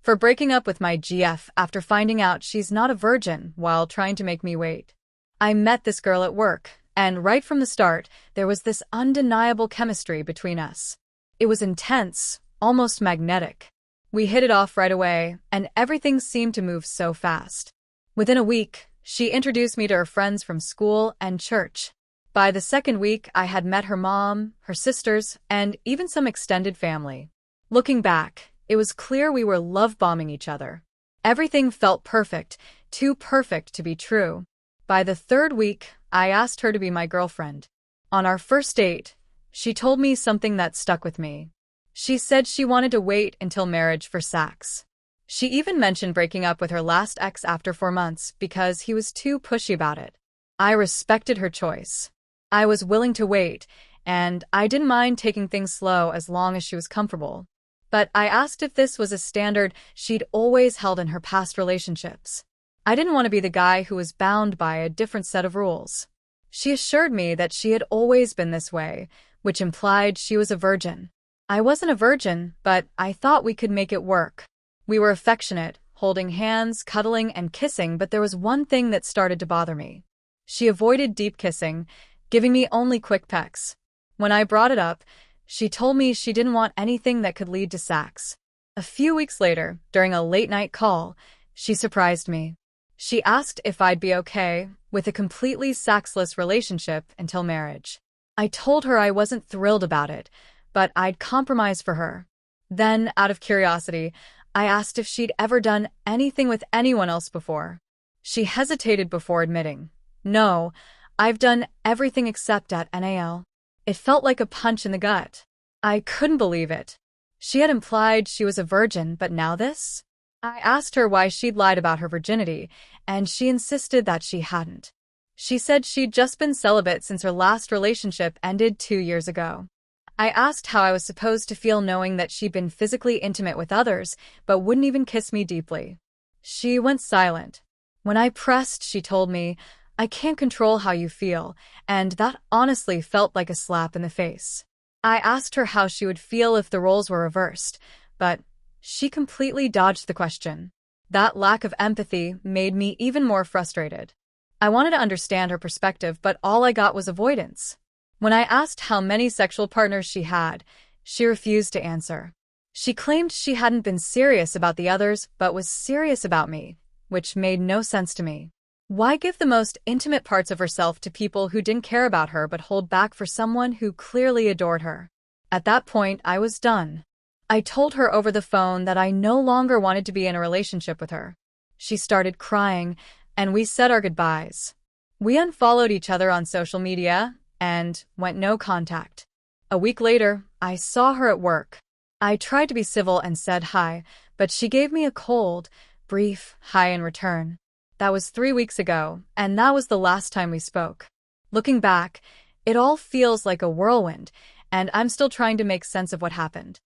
for breaking up with my GF after finding out she's not a virgin while trying to make me wait. I met this girl at work, and right from the start, there was this undeniable chemistry between us. It was intense, almost magnetic. We hit it off right away, and everything seemed to move so fast. Within a week, she introduced me to her friends from school and church. By the second week, I had met her mom, her sisters, and even some extended family. Looking back, it was clear we were love-bombing each other. Everything felt perfect, too perfect to be true. By the third week, I asked her to be my girlfriend. On our first date, she told me something that stuck with me. She said she wanted to wait until marriage for sex. She even mentioned breaking up with her last ex after 4 months because he was too pushy about it. I respected her choice. I was willing to wait, and I didn't mind taking things slow as long as she was comfortable. But I asked if this was a standard she'd always held in her past relationships. I didn't want to be the guy who was bound by a different set of rules. She assured me that she had always been this way, which implied she was a virgin. I wasn't a virgin, but I thought we could make it work. We were affectionate, holding hands, cuddling, and kissing, but there was one thing that started to bother me. She avoided deep kissing, giving me only quick pecks. When I brought it up, she told me she didn't want anything that could lead to sex. A few weeks later, during a late-night call, she surprised me. She asked if I'd be okay with a completely sexless relationship until marriage. I told her I wasn't thrilled about it, but I'd compromise for her. Then, out of curiosity, I asked if she'd ever done anything with anyone else before. She hesitated before admitting, "No, I've done everything except at NAL." It felt like a punch in the gut. I couldn't believe it. She had implied she was a virgin, but now this? I asked her why she'd lied about her virginity, and she insisted that she hadn't. She said she'd just been celibate since her last relationship ended 2 years ago. I asked how I was supposed to feel knowing that she'd been physically intimate with others, but wouldn't even kiss me deeply. She went silent. When I pressed, she told me, "I can't control how you feel," and that honestly felt like a slap in the face. I asked her how she would feel if the roles were reversed, but she completely dodged the question. That lack of empathy made me even more frustrated. I wanted to understand her perspective, but all I got was avoidance. When I asked how many sexual partners she had, she refused to answer. She claimed she hadn't been serious about the others, but was serious about me, which made no sense to me. Why give the most intimate parts of herself to people who didn't care about her but hold back for someone who clearly adored her? At that point, I was done. I told her over the phone that I no longer wanted to be in a relationship with her. She started crying, and we said our goodbyes. We unfollowed each other on social media and went no contact. A week later, I saw her at work. I tried to be civil and said hi, but she gave me a cold, brief hi in return. That was 3 weeks ago, and that was the last time we spoke. Looking back, it all feels like a whirlwind, and I'm still trying to make sense of what happened.